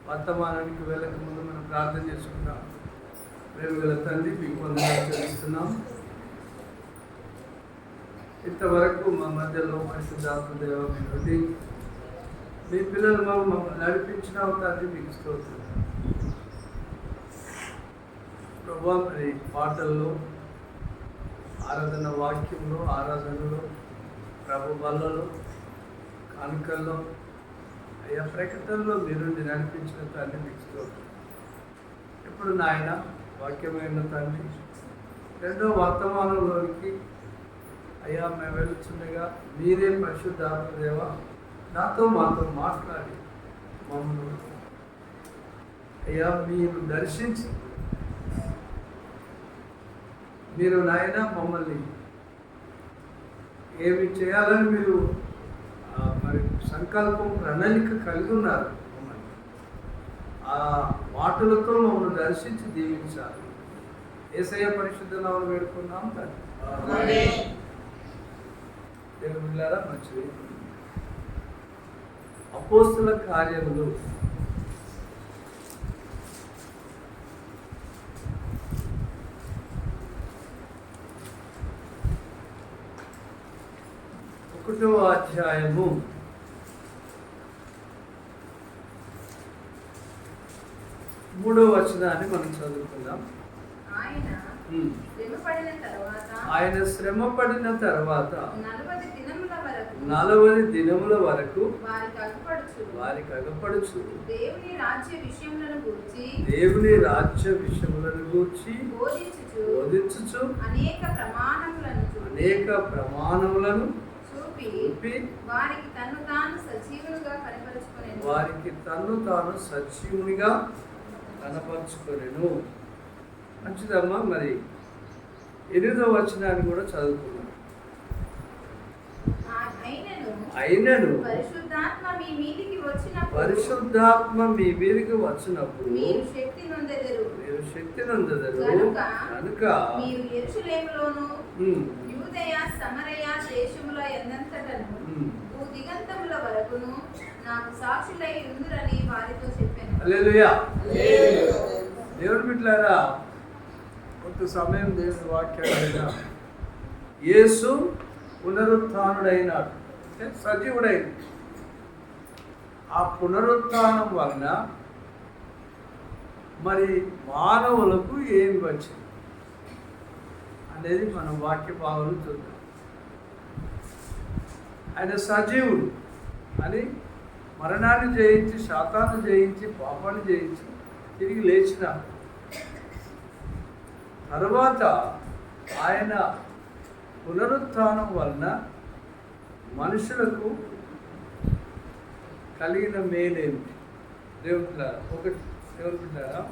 వర్తమానానికి వెళ్ళక ముందు మనం ప్రార్థన చేసుకుందాం. ప్రేమగల తండ్రి, మీకు వందనాలు చెల్లిస్తున్నాం. ఇంతవరకు మా మధ్యలో పరిశుద్ధాత్మ దేవ నుండి మీ పిల్లలు మమ్మల్ని నడిపించిన తండ్రి, మీకు స్తోత్రం. ప్రభా, మరి పాటల్లో, ఆరాధన వాక్యంలో, ఆరాధనలో, ప్రభు బల్లలో, కానుకల్లో, అయ్యా ప్రకటనలో మీరు నడిపించిన తండ్రి, మీకు స్తోత్రం. ఇప్పుడు నాయన వాక్యమైన తండ్రి, రెండో వర్తమానంలోనికి అయ్యా మేము వెళుతుండగా మీరే పరిశుద్ధాత్మ దేవ మాతో మాట్లాడి మమ్మల్ని అయ్యా మీరు దర్శించి మీరు నాయన మమ్మల్ని ఏమి చేయాలని మీరు మరి సంకల్పం ప్రణాళిక కలిగి ఉన్నారు. మమ్మల్ని ఆ మాటలతో మమ్మల్ని దర్శించి దీవించాలి. యేసయ్య పరిశుద్ధ నామమున వేడుకున్నాం తండ్రి. దేవునిలారా, మంచిది. అపోస్తుల కార్యములు 1వ అధ్యాయము 3వ వచనాన్ని మనం చదువుకుందాం. ఆయన శ్రమ పడిన తర్వాత 40 దినముల వరకు వారికి అగపడుచు దేవుని రాజ్య విషయములను గూర్చి బోధించుచు అనేక ప్రమాణములను చూపి వారికి తన్ను తాను సజీవునిగా కనపరుచుకొనెను. మంచిదమ్మా. మరి 8వ వచనాన్ని కూడా చదువుకున్నాం. అయినను పరిశుద్ధాత్మ మీ మీదికి వచ్చినప్పుడు మీరు శక్తి నొందెదరు కనుక మీరు యెరూషలేములోను యూదయ సమరయ దేశముల యందంతటను భూదిగంతముల వరకును నాకు సాక్షులై ఉందురని వారితో చెప్పాను. హల్లెలూయా. దేవుని బిడ్డలారా, కొంత సమయం దేవుని వాక్యాలు యేసు పునరుత్థానుడైనాడు, అంటే సజీవుడైన. ఆ పునరుత్థానం వలన మరి మానవులకు ఏమి వచ్చింది అనేది మనం వాక్య భావాలు చూద్దాం. ఆయన సజీవుడు అని మరణాన్ని జయించి, శాతాన్ని జయించి, పాపాన్ని జయించి తిరిగి లేచిన తర్వాత ఆయన పునరుత్థానం వలన మనుషులకు కలిగిన మేలేమిటి? దేవుడులారా, ఒకటి దేవుడులారా,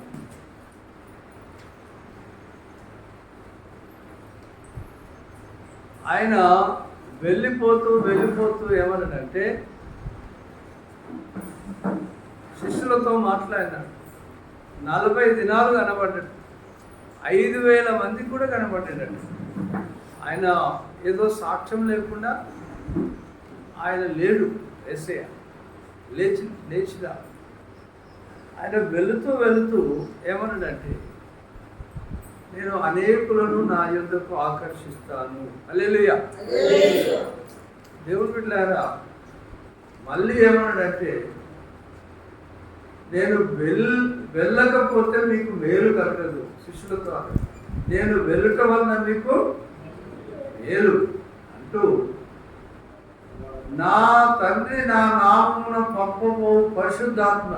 ఆయన వెళ్ళిపోతూ ఏమన్నాడంటే శిష్యులతో మాట్లాడినాడు. 40 దినాలు కనబడ్డాడు. 5,000 మందికి కూడా కనబడ్డాడు. ఆయన ఏదో సాక్ష్యం లేకుండా ఆయన లేడు. యేసయ్య లేచిదా ఆయన వెళుతూ ఏమన్నాడంటే, నేను అనేకులను నా యొద్దకు ఆకర్షిస్తాను. హల్లెలూయా. దేవుని బిడ్డలారా, మళ్ళీ ఏమన్నాడంటే, నేను వెళ్ళకపోతే మీకు మేలు కలగదు. శిష్యులతో నేను వెళ్ళటం వలన మీకు మేలు అంటూ, నా తండ్రి నా నామమున పంపబో పరిశుద్ధాత్మ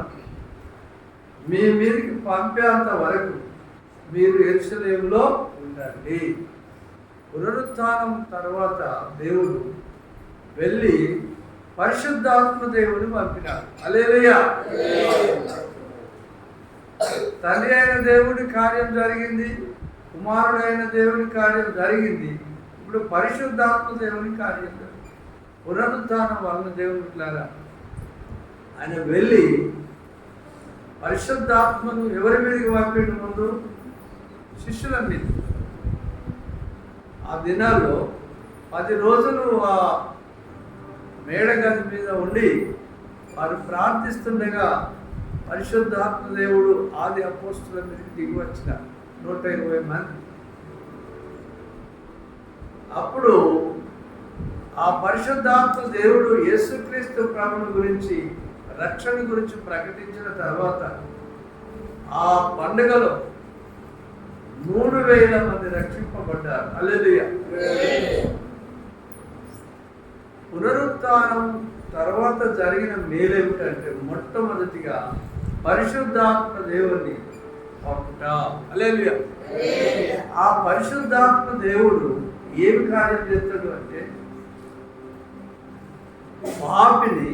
మీ మీదకి పంపేంత వరకు మీరు యెరూషలేములో ఉండండి. పునరుత్థానం తర్వాత దేవుడు వెళ్ళి పరిశుద్ధాత్మ దేవుని పంపినాడు. హల్లెలూయా. తండ్రి అయిన దేవుడి కార్యం జరిగింది, కుమారుడైన దేవుని కార్యం జరిగింది. ఇప్పుడు పరిశుద్ధాత్మ దేవుని కార్యం జరిగింది. పునరుత్థానం వలన దేవుడిలాగా ఆయన వెళ్ళి పరిశుద్ధాత్మను ఎవరి మీదకి పంపిండు? ముందు శిష్యుల మీద. ఆ దినాల్లో 10 రోజులు ఆ మేడగది మీద ఉండి వారు ప్రార్థిస్తుండగా పరిశుద్ధాత్మ దేవుడు ఆది అపోస్తుల మీదకి దిగి వచ్చిన 120 మంది. అప్పుడు ఆ పరిశుద్ధాత్మ దేవుడు యేసుక్రీస్తు ప్రభువుని గురించి, రక్షణ గురించి ప్రకటించిన తర్వాత ఆ పండుగలో 3,000 మంది రక్షింపబడ్డారు. హల్లెలూయా. పునరుత్థానం తర్వాత జరిగిన మేలేమిటంటే మొట్టమొదటిగా పరిశుద్ధాత్మ దేవుని పంపుట. హల్లెలూయా. ఆ పరిశుద్ధాత్మ దేవుడు ఏమి కార్యం చేస్తాడు అంటే పాపిని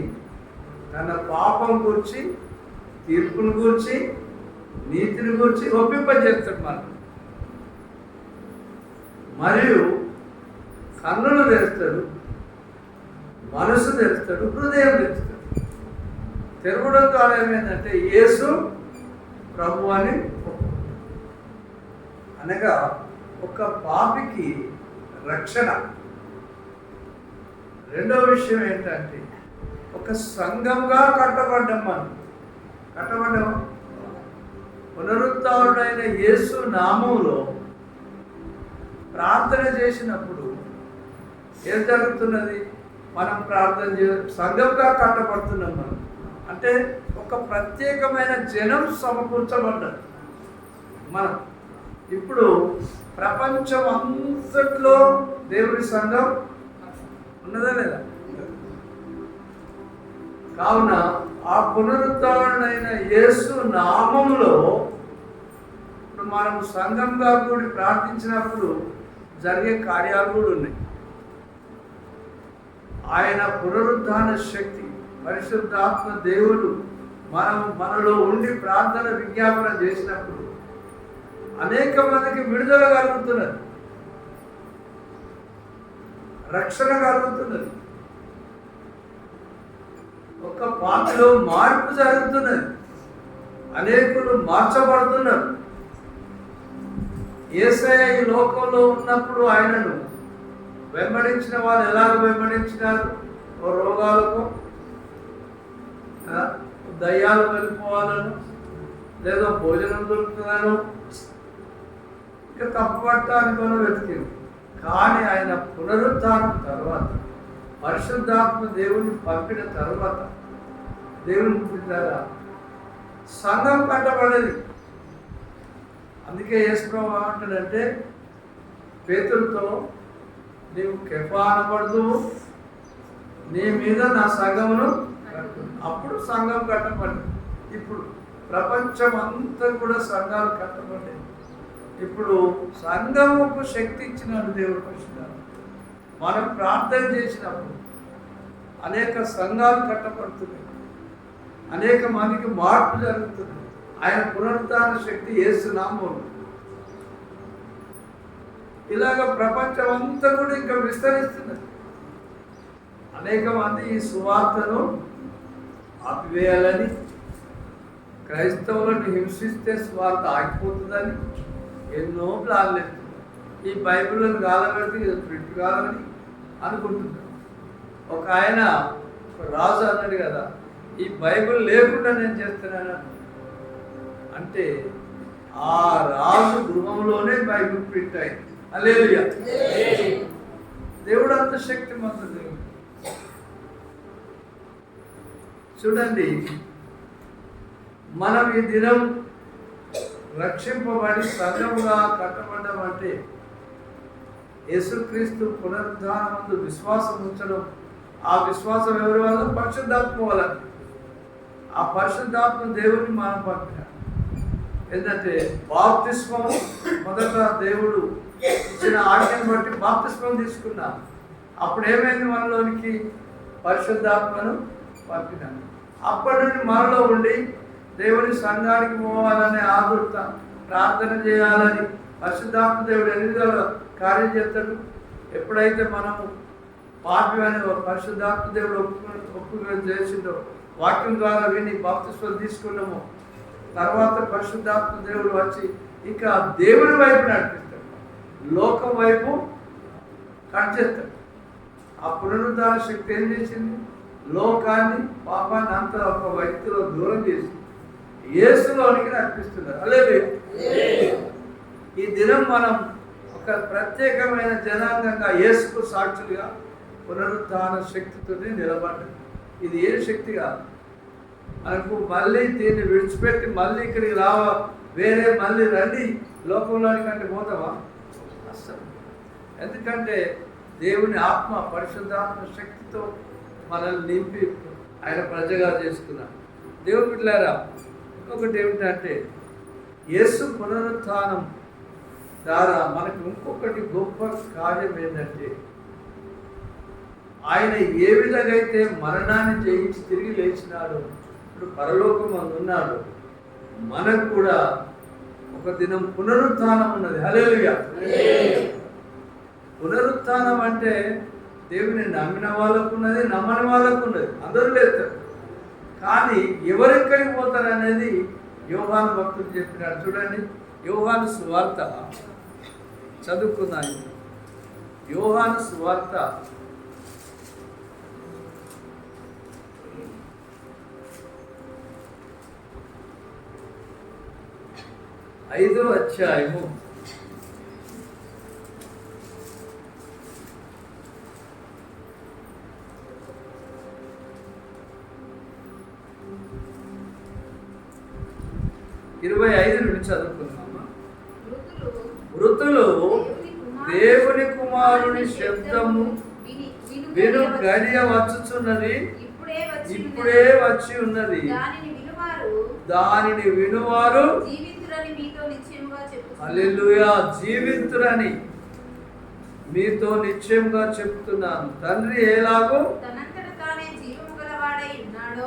తన పాపం గురించి, తీర్పును గురించి, నీతిని గురించి ఒప్పింపజేస్తాడు మనం. మరియు కన్నులు తెరుస్తాడు, మనసు తెరుస్తాడు, హృదయం తెరుస్తాడు. తెరవడం ద్వారా ఏమైందంటే యేసు ప్రభు అని అనగా ఒక పాపికి రక్షణ. రెండవ విషయం ఏంటంటే ఒక సంఘంగా కట్టబడ్డాం. మనం కట్టబడ్డాము. పునరుత్థానుడైన యేసు నామములో ప్రార్థన చేసినప్పుడు ఏం జరుగుతున్నది? మనం ప్రార్థన సంఘంగా కట్టబడుతున్నాం. మనం అంటే ఒక ప్రత్యేకమైన జనం సమకూర్చబడ్డారు. మనం ఇప్పుడు ప్రపంచం అంతట్లో దేవుడి సంఘం ఉన్నదా లేదా? కావున ఆ పునరుత్థానుడైన యేసు నామములో ఇప్పుడు మనం సంఘంగా కూడి ప్రార్థించినప్పుడు జరిగే కార్యాలు కూడా ఉన్నాయి. ఆయన పునరుద్ధాన శక్తి, పరిశుద్ధాత్మ దేవుడు మనలో ఉండి ప్రార్థన విజ్ఞాపన చేసినప్పుడు అనేక మందికి విడుదల కలుగుతున్నది, రక్షణ కలుగుతున్నది, ఒక పాత్రలో మార్పు జరుగుతున్నది, అనేకులు మార్చబడుతున్నారు. యేసయ్య ఈ లోకంలో ఉన్నప్పుడు ఆయనను వెంబడించిన వాళ్ళు ఎలాగ వెంబడించినారు? ఓ రోగాలకు, దయ్యాలు వెళ్ళిపోవాలను, లేదా భోజనం దొరుకుతుందను, ఇక తప్పుపడటానికి మనం వెతికింది. కానీ ఆయన పునరుత్థానం తర్వాత, పరిశుద్ధాత్మ దేవుని పంపిన తర్వాత, దేవుని పుట్టారా సంఘం కట్టబడేది. అందుకే యేసు ప్రభువు ఏమంటాడంటే పేతురుతో, నీవు కెఫా అనబడదు, నీ మీద నా సంఘమును. అప్పుడు సంఘం కట్టబడింది. ఇప్పుడు ప్రపంచం అంతా కూడా సంఘాలు కట్టబడ్డాయి. ఇప్పుడు సంఘముకు శక్తి ఇచ్చినాడు దేవుడు. పరిశుద్ధాత్మ మనం ప్రార్థన చేసినప్పుడు అనేక సంఘాలు కట్టబడుతున్నాయి, అనేక మందికి మార్పు జరుగుతుంది. ఆయన పునరుత్థాన శక్తి యేసు నామములో. ఇలాగ ప్రపంచం అంతా కూడా ఇంకా విస్తరిస్తున్నది. అనేక మంది ఈ సువార్తను ఆపివేయాలని, క్రైస్తవులను హింసిస్తే స్వార్థ ఆగిపోతుందని ఎన్నో ప్లాన్లు ఎత్తున్నారు. ఈ బైబిల్ని గాలబెడితే ఇది ప్రింట్ కావాలని అనుకుంటున్నారు. ఒక ఆయన, ఒక రాజు అన్నాడు కదా, ఈ బైబిల్ లేకుండా నేను చేస్తున్నాను అంటే ఆ రాజు గృహంలోనే బైబిల్ ప్రింట్ అయింది. హల్లెలూయా. దేవుడు అంత శక్తిమంతుడు. దేవుడు చూడండి, మనం ఈ దినం రక్షింపబడి సంఘముగా కట్టబడ్డామంటే యేసుక్రీస్తు పునరుద్ధానమందు విశ్వాసం ఉంచడం. ఆ విశ్వాసం ఎవరి వల్ల? పరిశుద్ధాత్మ వల్ల. ఆ పరిశుద్ధాత్మ దేవుని మనం పంపినాడు. ఏంటంటే బాప్తిస్మము, మొదట దేవుడు ఇచ్చిన ఆజ్ఞను బట్టి బాప్తిస్మం తీసుకున్నాం. అప్పుడు ఏమైంది? మనలోనికి పరిశుద్ధాత్మను పంపినాడు. అప్పటి నుండి మనలో ఉండి దేవుని సంఘానికి పోవాలనే ఆదుర్త, ప్రార్థన చేయాలని పరిశుద్ధాత్మ దేవుడు ఎన్ని కార్యం చేస్తాడు. ఎప్పుడైతే మనము పాపి అని పరిశుద్ధాత్మ దేవుడు ఒప్పుగా చేసిండో, వాక్యం ద్వారా విని బాప్తిస్మం తీసుకున్నాము, తర్వాత పరిశుద్ధాత్మ దేవుడు వచ్చి ఇక దేవుని వైపు నడిపిస్తాడు, లోకం వైపు కట్ చేస్తాడు. ఆ పునరుద్ధార శక్తి ఏం చేసింది? లోకాన్ని, పాపాన్ని అంతా ఒక వ్యక్తిలో దూరం చేసింది. యేసులోనికి నడిపిస్తున్నారు. హల్లెలూయా. ఈ దినం మనం ఒక ప్రత్యేకమైన జనాంగంగా యేసుకు సాక్షులుగా పునరుత్థాన శక్తితో నిలబడ్డాం. ఇది ఏ శక్తి కాదు. మనకు మళ్ళీ దీన్ని విడిచిపెట్టి మళ్ళీ ఇక్కడికి వేరే మళ్ళీ రండి లోకంలోని కంటే పోతావా? అస్సలు. ఎందుకంటే దేవుని ఆత్మ, పరిశుద్ధాత్మ శక్తితో మనల్ని నింపి ఆయన ప్రజగా చేసుకున్నాడు. దేవుని బిడ్డలారా, ఇంకొకటి ఏమిటంటే యేసు పునరుత్థానం ద్వారా మనకు ఇంకొకటి గొప్ప కార్యం ఏంటంటే ఆయన ఏ విధంగా అయితే మరణాన్ని జయించి తిరిగి లేచినాడు, ఇప్పుడు పరలోకం ఉన్నాడు, మనకు కూడా ఒక దినం పునరుత్థానం ఉన్నది. హల్లెలూయా. పునరుత్థానం అంటే దేవుని నమ్మిన వాళ్ళకు ఉన్నది, నమ్మని వాళ్ళకు ఉన్నది, అందరూ లేస్తారు. కానీ ఎవరెక్కడికి పోతారు అనేది యోహాను భక్తుడు చెప్పినాడు. చూడండి, యోహాను సువార్త చదువుకున్నాను. యోహాను సువార్త 5వ అధ్యాయము 25 నుండి చదువుకున్నామా. మృతులు దేవుని కుమారుని శబ్దము విను గడియ వచ్చుచున్నది, ఇప్పుడే వచ్చి ఉన్నది, దానిని వినువారు హల్లెలూయా జీవింతురని మీతో నిశ్చయముగా చెప్తున్నాను. తండ్రి ఎలాగో తనంతట తానే జీవము గలవాడై ఉన్నాడో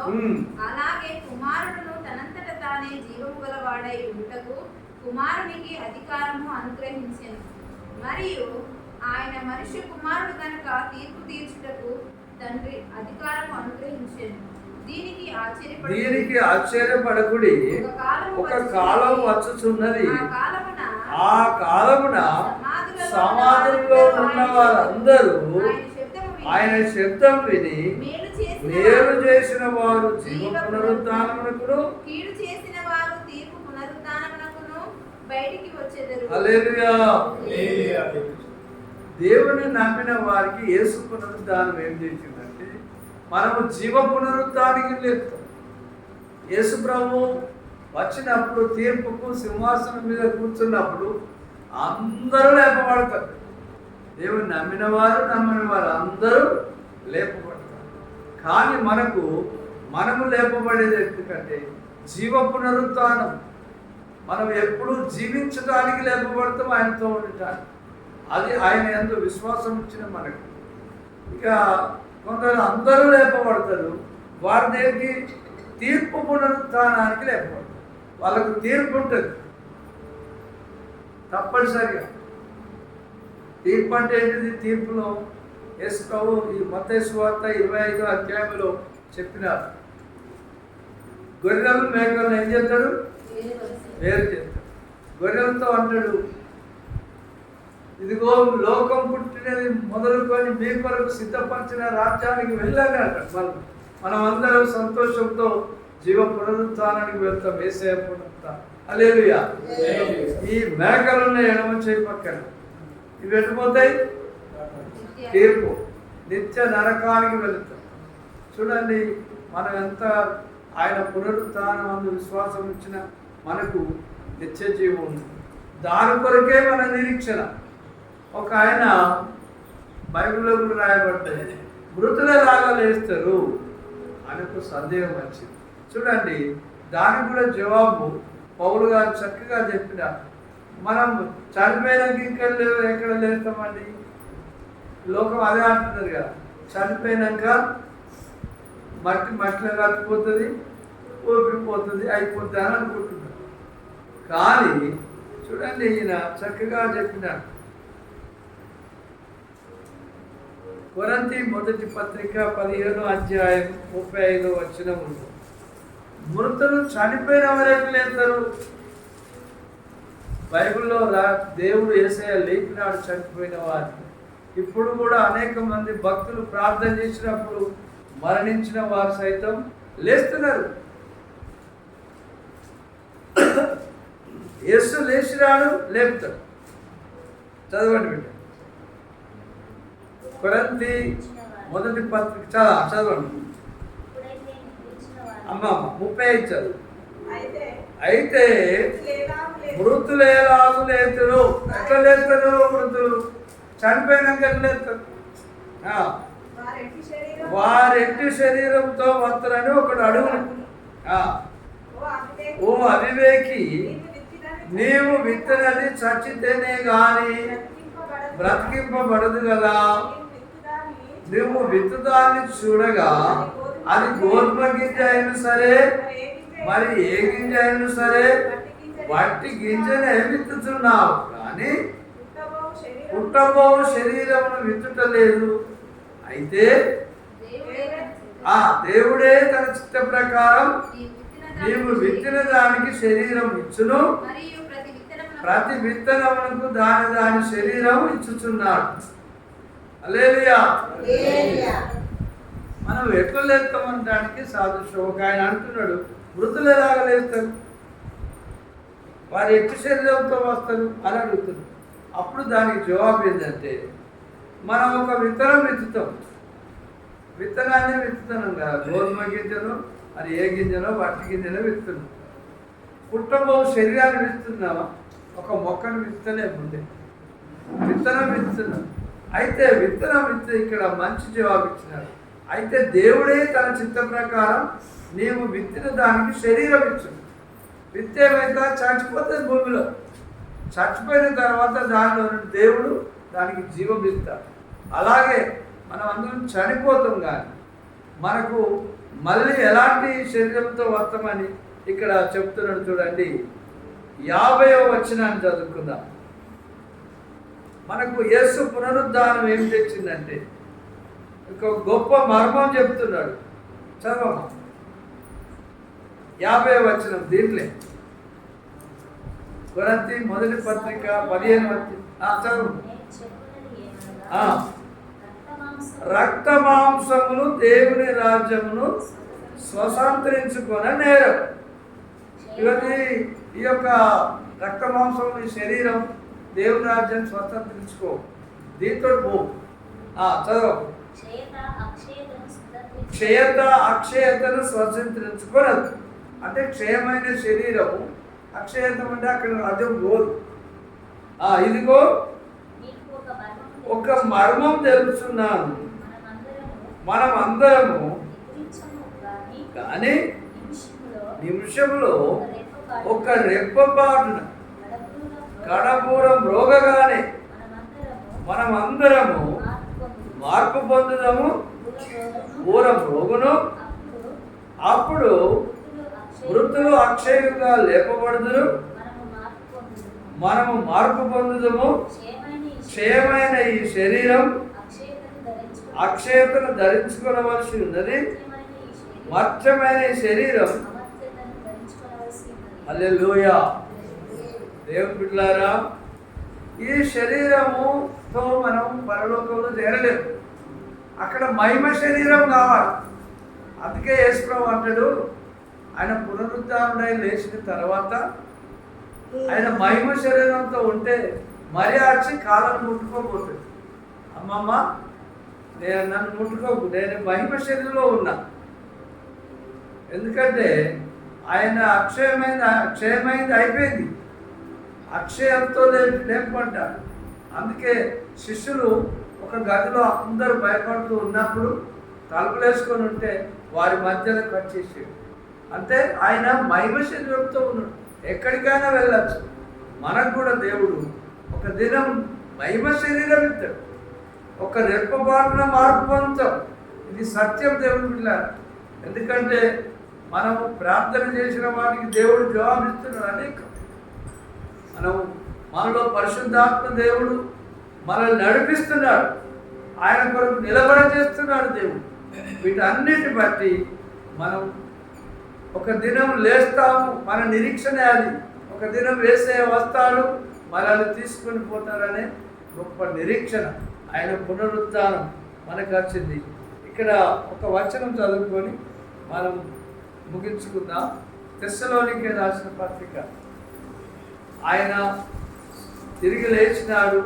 అలాగే కుమారుడును తనంతట తానే జీవము గలవాడై ఉంటకు కుమారునికి అధికారము అనుగ్రహించెను. మరియు ఆయన మనుష్య కుమారుడు కనుక తీర్పు తీర్చుటకు తండ్రి అధికారము అనుగ్రహించెను. దీనికి ఆశ్చర్యపడకుడి, ఒక కాలం వచ్చుచున్నది, ఆ కాలమున సమాధుల్లో ఉన్న వారందరూ ఆయన శబ్దం విని మేలు చేసిన వారు జీవ పునరుత్థానమునకును కీడు చేసిన వారు తీర్పు పునరుత్థానమునకును బయటికి వచ్చెదరు. హల్లెలూయా. దేవుని నమ్మిన వారికి యేసు పునరుత్థానం ఏం చేసిందంటే మనము జీవ పునరుత్థానానికి లేపుతాం. యేసు ప్రభు వచ్చినప్పుడు తీర్పుకు సింహాసనం మీద కూర్చున్నప్పుడు అందరూ లేపబడతారు. దేవుని నమ్మిన వారు, నమ్మని వారు అందరూ లేపబడతారు. కానీ మనము లేపబడేది ఎందుకంటే జీవ పునరుత్థానం. మనం ఎప్పుడు జీవించడానికి లేపబడతాం, ఆయనతో ఉండటానికి. అది ఆయన యందు విశ్వాసం ఇచ్చిన మనకు. ఇక కొందరు అందరూ లేపబడతారు, వారి దగ్గరికి తీర్పు పునరుత్థానానికి లేపబడతారు. వాళ్ళకు తీర్పు ఉంటుంది తప్పనిసరిగా. తీర్పు అంటే ఏంటిది? తీర్పులో యేసు ప్రభు ఈ మత్తయి సువార్త 25వ అధ్యాయంలో చెప్పినారు. గొర్రెలు మేకలను ఏం చేస్తాడు? వేరు చేస్తాడు. గొర్రెలతో అంటాడు, ఇదిగో లోకం పుట్టినది మొదలుకొని మీ కొరకు సిద్ధపరిచిన రాజ్యానికి వెళ్ళాలి అంటాడు. మనం అందరం సంతోషంతో జీవ పునరుత్థానానికి వెళ్తాం. యేసయ్య పునరుత్థానం. హల్లెలూయా. ఈ మేకలున్న ఎడమ చేయి పక్కన ఇవి వెళ్ళిపోతాయి తీర్పు, నిత్య నరకానికి వెళుతాం. చూడండి, మనం ఎంత ఆయన పునరుత్థానం అందు విశ్వాసం ఇచ్చిన మనకు నిత్య జీవం ఉంది. దాని కొరకే మన నిరీక్షణ. ఒక ఆయన బైబిల్లో కూడా రాయబడ్డది, మృతులలాగా లేస్తారు ఆయనకు సందేహం వచ్చింది. చూడండి, దానికి కూడా జవాబు పౌలు గారు చక్కగా చెప్పిన, మనం చనిపోయినాక ఎక్కడ లేస్తామండి? లోకం అదే అంటున్నారు కదా, చనిపోయినాక మట్టిలో కలిసిపోతుంది, ఊపిరిపోతుంది, అయిపోతుంది అని అనుకుంటున్నారు. కానీ చూడండి, ఈయన చక్కగా చెప్పినాడు. కొరింథీ మొదటి పత్రిక 15వ అధ్యాయం 35వ వచనము, మృతులు చనిపోయిన వరకు లేస్తారు. బైబిల్లో దేవుడు యేసయ్య లేపినాడు చనిపోయిన వారిని. ఇప్పుడు కూడా అనేక మంది భక్తులు ప్రార్థన చేసినప్పుడు మరణించిన వారు సైతం లేస్తున్నారు. యేసు లేచినాడు, లేపుతాడు. చదవండి బిడ్డ. కొరింథీ మొదటి పత్రిక చదవండి. అమ్మ 35 చదువు. అయితే మృతులు ఎలాగూ లేతురు. ఎట్లా లేస్తారు మృతులు? చనిపోయినాక లేస్తారు. వారెట్టి శరీరంతో వస్తారని ఒకడు అడుగును. ఓ అవివేకి, నీవు విత్తనది చచ్చితేనే గాని బ్రతికింపబడదు కదా. నువ్వు విత్తుదాన్ని చూడగా అది గోధుమ గింజ అయినా సరే, మరి ఏ గింజ అయినా సరే, వట్టి గింజనే విత్తుతున్నావు కానీ పుట్టబో శరీరమును విత్తుటలేదు. అయితే దేవుడే తన చిత్త ప్రకారం నీవు విత్తిన దానికి శరీరం ఇచ్చును, ప్రతి విత్తనమునకు దాని శరీరం ఇచ్చుచున్నాడు. హల్లెలూయా. మనం ఎట్లా లేస్తామనడానికి సాదృశ్యం. ఒక ఆయన అంటున్నాడు, మృతులు ఎలాగ లేస్తారు, వారు ఎట్టి శరీరంతో వస్తారు అని అడుగుతున్నారు. అప్పుడు దానికి జవాబు ఏంటంటే, మనం ఒక విత్తనం విత్తుతాం. విత్తనాన్ని విత్తుతున్నాం కదా, గోధుమ గింజను, అది ఏ గింజనో వట్టి గింజనో విత్తున్నాం. పుట్టబో శరీరాన్ని విత్తున్నావా? ఒక మొక్కను విత్తనే ముందే విత్తనం విత్తున్నాం. అయితే విత్తనం విత్తే ఇక్కడ మంచి జవాబు ఇచ్చినాడు. అయితే దేవుడే తన చిత్త ప్రకారం నీవు విత్తిన దానికి శరీరం ఇచ్చు. విత్తేమైతే చచ్చిపోతుంది భూమిలో. చచ్చిపోయిన తర్వాత దానిలో దేవుడు దానికి జీవం ఇస్తాడు. అలాగే మనం అందరం చనిపోతాం, కానీ మనకు మళ్ళీ ఎలాంటి శరీరంతో వస్తామని ఇక్కడ చెప్తున్నాడు. చూడండి, 50వ వచనాన్ని చదువుకుందాం. మనకు యేసు పునరుద్ధానం ఏం తెచ్చిందంటే ఒక గొప్ప మర్మం చెప్తున్నాడు. చదవమ్మా 50వ వచనం. దీంట్లో కొరింథీ మొదటి పత్రిక 15 చదువు. రక్త మాంసములు దేవుని రాజ్యమును స్వతంత్రించుకొన నేరం. ఇవన్నీ ఈ యొక్క రక్త మాంసములు శరీరం దేవుని రాజ్యాన్ని స్వతంత్రించుకో. దీంతో పో. చదువు. క్షయత అక్షయతను స్వతంత్రించుకోనదు. అంటే క్షయమైన శరీరము, అక్షయతం అంటే అక్కడ రాజ్యం పోదు. ఇదిగో ఒక మర్మం తెలుస్తున్నాను, మనం అందరము కానీ నిమిషంలో ఒక రెప్పపాటున కడపూరం రోగగానే మనం అందరము మార్పు పొందుదాము, పూరం రోగును. అప్పుడు వృత్తులు అక్షయుగా లేపబడుదురు, మనము మార్పు పొందుదాము. క్షయమైన ఈ శరీరం అక్షయతను ధరించుకోవలసి ఉన్నది, మర్త్యమైన ఈ శరీరం. హల్లెలూయా. దేవుని బిడ్డలారా, ఈ శరీరముతో మనం పరలోకంలో చేరలేము. అక్కడ మహిమ శరీరం కావాలి. అందుకే యేసుప్రభువు అంటాడు, ఆయన పునరుద్ధానుడై లేచిన తర్వాత ఆయన మహిమ శరీరంతో ఉంటే మరి వచ్చి కాళ్ళను ముట్టుకోబోతుంది. అమ్మమ్మ, నేను నన్ను ముట్టుకోకు, నేను మహిమ శరీరంలో ఉన్నా. ఎందుకంటే ఆయన క్షయమైంది అయిపోయింది, అక్షయంతో లేపంటారు. అందుకే శిష్యులు ఒక గదిలో అందరూ భయపడుతూ ఉన్నప్పుడు తలుపులు వేసుకొని ఉంటే వారి మధ్యలో కట్ చేసేది. అంటే ఆయన మహిమ శరీరంతో ఉన్నాడు, ఎక్కడికైనా వెళ్ళచ్చు. మనకు కూడా దేవుడు ఒక దినం మహిమ శరీరం ఇస్తాడు, ఒక రెప్పపాటున మార్పు పొందుతాం. ఇది సత్యం దేవుని పిల్లలు. ఎందుకంటే మనము ప్రార్థన చేసిన వారికి దేవుడు జవాబిస్తున్నాడు. అనేక మనలో పరిశుద్ధాత్మ దేవుడు మనల్ని నడిపిస్తున్నాడు, ఆయన కొరకు నిలబడ చేస్తున్నాడు దేవుడు. వీటన్నిటి బట్టి మనం ఒక దినం లేస్తాము, మన నిరీక్షణ అది. ఒక దినం వేసే వస్తాడు, మనల్ని తీసుకొని పోతారనే గొప్ప నిరీక్షణ. ఆయన పునరుద్ధానం మనకు వచ్చింది. ఇక్కడ ఒక వచనం చదువుకొని మనం ముగించుకుందాం. తెస్సలోనికే రాసిన పత్రిక ఆయన తిరిగి లేచినాడు.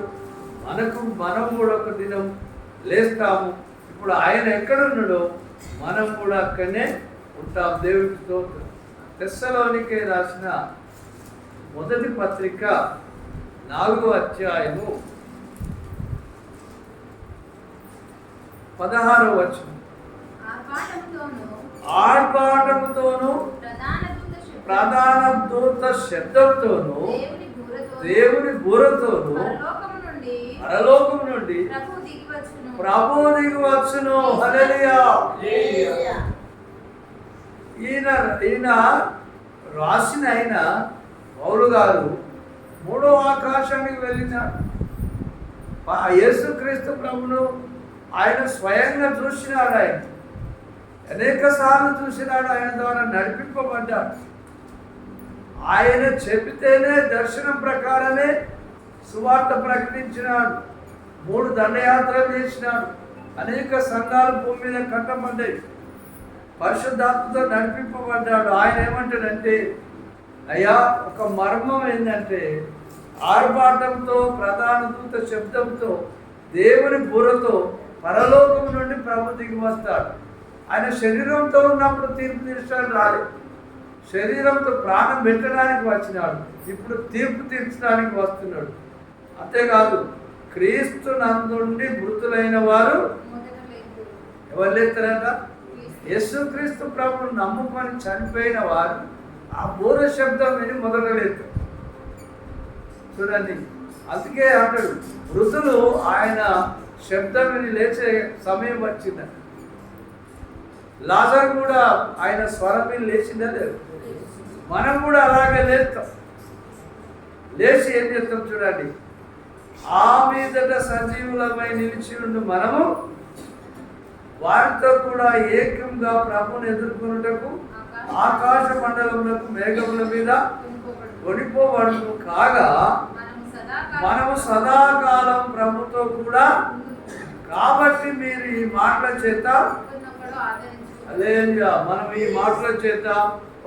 మనం కూడా ఒక దినం లేస్తాము. ఇప్పుడు ఆయన ఎక్కడున్నాడో మనం కూడా అక్కడనే ఉంటాం. దేవుడికి స్తోత్రం. తెస్సలోనికే రాసిన మొదటి పత్రిక 4వ అధ్యాయము 16వ వచనం. ఆర్భాటముతోను ప్రధాన దూత శబ్దంతోను దేవుని బూరతోను పరలోకము నుండి ప్రభు దిగి వచ్చును. హల్లెలూయా. ఈయన రాసిన పౌలు గారు 3వ ఆకాశానికి వెళ్ళినాడు. యేసుక్రీస్తు ప్రభును ఆయన స్వయంగా చూసినాడు. ఆయన అనేక సార్లు చూసినాడు. ఆయన ద్వారా నడిపింపబడ్డాడు. ఆయన చెబితేనే దర్శనం ప్రకారమే సువార్త ప్రకటించినాడు. 3 దండయాత్రలు చేసినాడు. అనేక సంఘాలు భూమి మీద కట్టబడ్డాయి. పరిశుద్ధాత్మతో నడిపింపబడ్డాడు. ఆయన ఏమంటాడంటే, అయ్యా ఒక మర్మం ఏంటంటే, ఆర్భాటంతో ప్రధాన దూత శబ్దంతో దేవుని బుర్రతో పరలోకం నుండి ప్రభు దిగి వస్తాడు. ఆయన శరీరంతో ఉన్నప్పుడు తీర్పు తీర్చడానికి రాలేదు. శరీరంతో ప్రాణం పెట్టడానికి వచ్చినాడు. ఇప్పుడు తీర్పు తీర్చడానికి వస్తున్నాడు. అంతేకాదు, క్రీస్తు నందుండి మృతులైన వారు ఎవరు లేస్తారట? యేసుక్రీస్తు ప్రభువును నమ్ముకొని చనిపోయిన వారు ఆ బూర శబ్దం విని మొదట లేస్తారు. చూడండి, అందుకే అంటాడు, మృతులు ఆయన శబ్దం విని లేచే సమయం వచ్చిందని. లాజరు కూడా ఆయన స్వరం విని లేచిందా లేదు? మనం కూడా అలాగే లేస్తాం. లేచి ఏం చేస్తాం చూడండి, ఆ మీదట సజీవులమై నిలిచి ఉండి మనము వారితో కూడా ఏకంగా ప్రభువును ఎదుర్కొనుటకు ఆకాశ మండలములకు మేఘముల మీద కొనిపోబడును. కాగా మనము సదాకాలం ప్రభుతో కూడా. కాబట్టి మీరు ఈ మాటల చేత, హల్లెలూయా, మనం ఈ మాటల చేత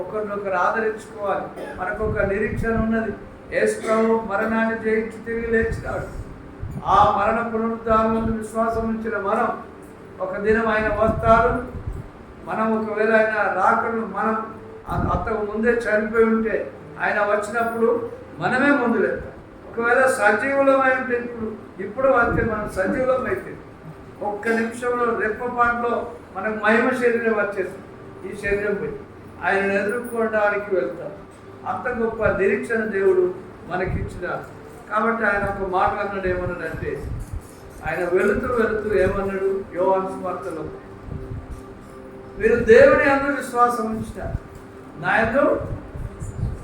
ఒకరినొకరు ఆదరించుకోవాలి. మనకు ఒక నిరీక్షణ ఉన్నది. యేసు ప్రభు మరణాన్ని జయించి తిరిగి లేచినాడు. ఆ మరణ పునరుద్ధానం విశ్వాసం ఉంచిన మనం ఒక దినం ఆయన వస్తాడు. మనం ఒకవేళ ఆయన రాకను మనం అంతకు ముందే చనిపోయి ఉంటే ఆయన వచ్చినప్పుడు మనమే ముందు లేస్తాం. ఒకవేళ సజీవులమై ఉంటే ఇప్పుడు వస్తే మనం సజీవులం అయితే ఒక్క నిమిషంలో రెప్పపాటులో మనకు మహిమ శరీరం వచ్చేస్తుంది. ఈ శరీరం పోయి ఆయనను ఎదుర్కోవడానికి వెళ్తాం. అంత గొప్ప నిరీక్షణ దేవుడు మనకిచ్చినాడు. కాబట్టి ఆయన ఒక మాట అన్నాడు. ఏమన్నాడంటే, ఆయన వెళుతూ ఏమన్నాడు? యోహాను సువార్తలో, మీరు దేవుని యందు విశ్వాసం ఉంచినారు, నా యందు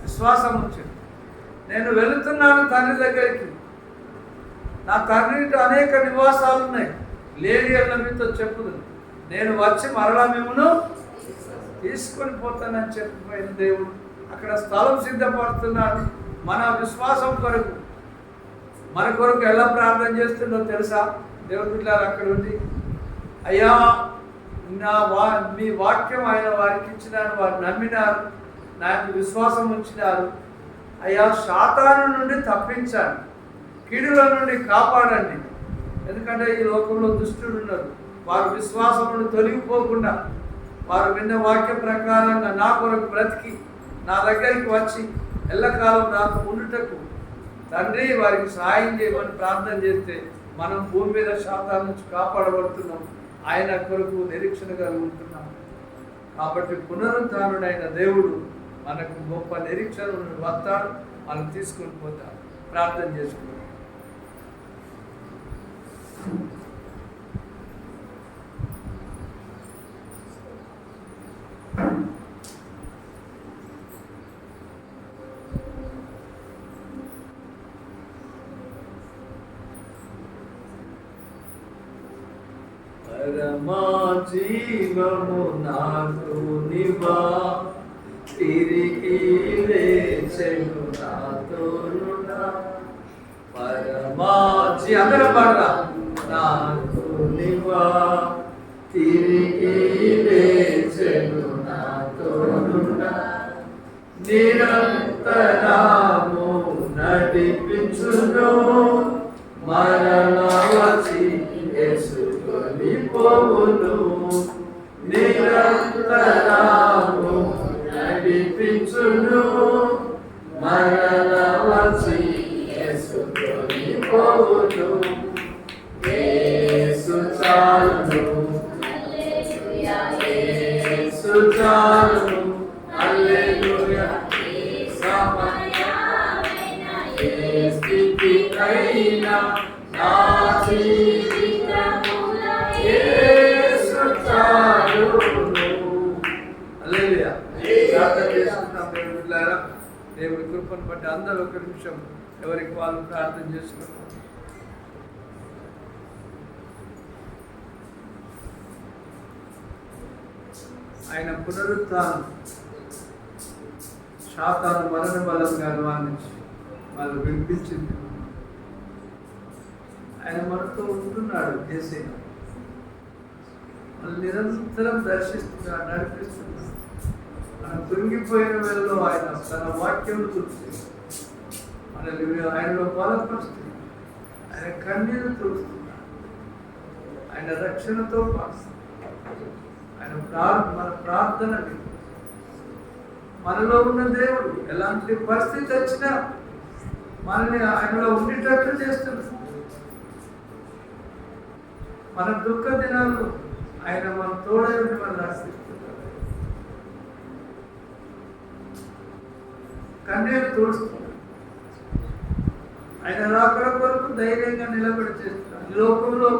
విశ్వాసం ఉంచారు. నేను వెళుతున్నాను తండ్రి దగ్గరికి. నా తండ్రికి అనేక నివాసాలు ఉన్నాయి. లేని అన్న మీతో చెప్పుదు, నేను వచ్చి మరలా మిమ్మల్ని తీసుకొని పోతానని చెప్పిపోయిన దేవుడు అక్కడ స్థలం సిద్ధపడుతున్నాడు. మన విశ్వాసం కొరకు, మన కొరకు ఎలా ప్రార్థన చేస్తుండో తెలుసా? దేవుడు బిడ్డలారా అక్కడ ఉంది, అయ్యా మీ వాక్యం ఆయన వారికి ఇచ్చినారు, వారు నమ్మినారు, నాకు విశ్వాసం ఉంచినారు. అయ్యా సాతాను నుండి తప్పించాలి, కీడుల నుండి కాపాడండి. ఎందుకంటే ఈ లోకంలో దుష్టులు ఉన్నారు. వారు విశ్వాసం నుండి తొలగిపోకుండా వారు విన్న వాక్య ప్రకారంగా నా కొరకు బ్రతికి నా దగ్గరికి వచ్చి ఎల్లకాలం నాకు ఉండుటకు తండ్రి వారికి సహాయం చేయమని ప్రార్థన చేస్తే మనం భూమి మీద శాతాల నుంచి కాపాడబడుతున్నాం. ఆయన కొరకు నిరీక్షణ కలిగి ఉంటున్నాం. కాబట్టి పునరుద్ధానుడైన దేవుడు మనకు గొప్ప నిరీక్షణ వస్తాడు, మనం తీసుకొని పోతాడు. ప్రార్థన చేసుకుంటాం. పరమా జీవము నాకు నివా, తిరిగి లేచెను నాతోనున్నా. పరమా అందరం పాడరా, నాకు నివా, తిరిగి లేచెను నాతోనున్నా. నిరంతరము నడిపించును మరణ వచ్చి యేసుకొని పోవును నిరంతరము నడిపించును మరణ వచ్చి యేసుకొని పోవును యేసు చాలును యేసు చాలును హల్లెలూయా స్థితికైనా నా జీవితములో యేసు చాలును. హల్లెలూయా. ప్రార్థన చేసుకుంటాం దేవుని బిడ్డలారా. దేవుని కృపను బట్టి అందరూ ఒక నిమిషం ఎవరికి వాళ్ళు ప్రార్థన చేసుకుంటాం. ఆయన పునరుత్థానం శాతాను మరణ బలంగా అనుమానించి వాళ్ళు వినిపించింది. ఆయన మనతో ఉంటున్నాడు. చేసే వాళ్ళు నిరంతరం దర్శిస్తున్నాడు, నడిపిస్తున్నాడు. మనం తుంగిపోయిన వేళలో ఆయన తన వాక్యం చూస్తుంది, మనల్ని ఆయనలో బలపరుస్తుంది, ఆయన కన్నీరు తుడుస్తున్నాడు, ఆయన రక్షణతో పాటు ఆయన మన ప్రార్థన మనలో ఉన్న దేవుడు ఎలాంటి పరిస్థితి వచ్చినా మనల్ని ఆయనలో ఉండేటట్లు చేస్తున్నాడు. మన దుఃఖ దినాల్లో ఆయన మన తోడై ఉండి మనం నడిపిస్తున్నాడు, కన్నీరు తోడుస్తున్నాడు. ఆయన రాకడ కొరకు ధైర్యంగా నిలబడి చేస్తున్నాడు. ఈ లోకంలో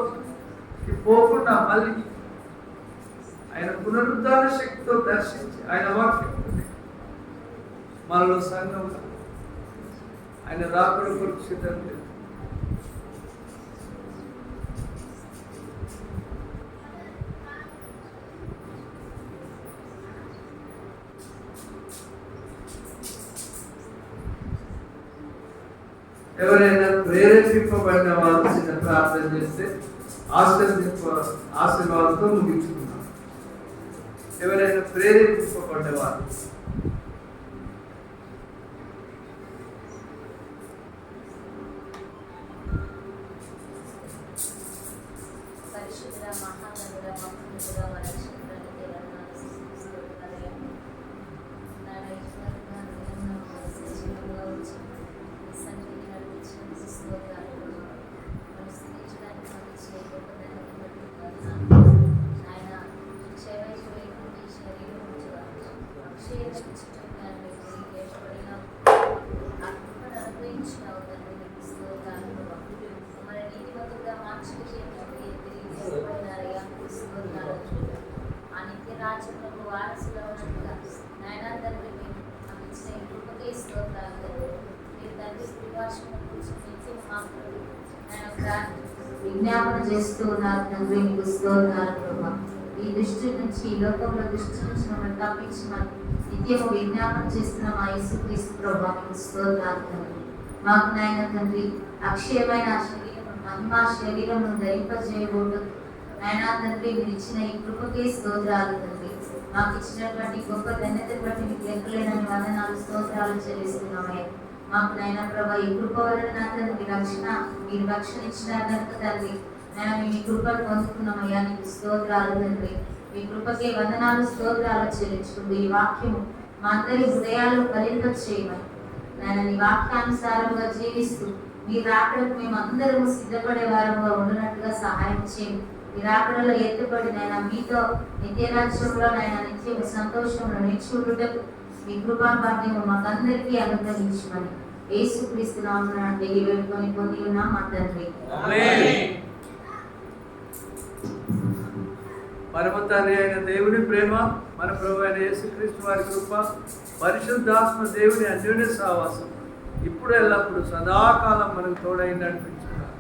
పోకుండా మళ్ళీ ఆయన పునరుద్ధాన శక్తితో దర్శించి ఆయన వాక్యం మనలో సంఘంగా ఆయన రాకడ కొరకు సిద్ధం చేస్తాడు. ఎవరైనా ప్రేరేపింపబడిన వాళ్ళు చిన్న ప్రార్థన చేస్తే ఆశీర్వాదంతో ముగించుకున్నాం. ఎవరైనా ప్రేరేపింపబడ్డవారు విజ్ఞాపన చేస్తూ ఉన్నారు తండ్రి. మీకు స్తోత్రాలు ప్రభా. ఈ దృష్టి నుంచి ఈ లోకంలో దృష్టి నుంచి మమ్మల్ని తప్పించమని నిత్యము విజ్ఞాపన చేస్తున్న మా యేసుక్రీస్తు ప్రభా మీకు స్తోత్రాలు తండ్రి. మాకు నాయన తండ్రి అక్షయమైన శరీరం మహిమా శరీరము ధరింపజేయబోతు నాయనా తండ్రి మీరు ఇచ్చిన ఈ కృపకే స్తోత్రాలు తండ్రి. మాకు ఇచ్చినటువంటి గొప్ప ధన్యత బట్టి మీకు లెక్కలేనని వందనాలు స్తోత్రాలు చెల్లిస్తున్నామయ్యా. మాకు నాయన ప్రభా ఈ కృప వలన నా తండ్రి రక్షణ మీరు రక్షణ ఇచ్చిన తండ్రి నేను మీ కృపను పొందుకున్నామయ్యా. నీకు స్తోత్రాలు తండ్రి. మీ కృపకే వందనాలు స్తోత్రాలు చెల్లించుకుంటూ ఈ వాక్యము మా అందరి హృదయాలు ఫలింప చేయమని నేను నీ వాక్యానుసారంగా జీవిస్తూ మీ రాకడకు మేము అందరము సిద్ధపడే వారంగా ఉండినట్టుగా సహాయం చేయండి. మీ రాకడలో ఎత్తుపడి నాయన మీతో నిత్యరాజ్యంలో నాయన నిత్యం సంతోషంలో నిలిచియుటకు మీ కృపా భాగ్యము మాకందరికీ అనుగ్రహించమని యేసుక్రీస్తు నామమున అడిగి వేడుకొని పొంది ఉన్నాం మా తండ్రి. పరమ తండ్రి అయిన దేవుని ప్రేమ, మన ప్రభు అయిన యేసుక్రీస్తు వారి కృప, పరిశుద్ధాత్మ దేవుని అన్యోన్య సహవాసం ఇప్పుడు ఎల్లప్పుడు సదాకాలం మనకు తోడైంది అనిపించుకున్నాం.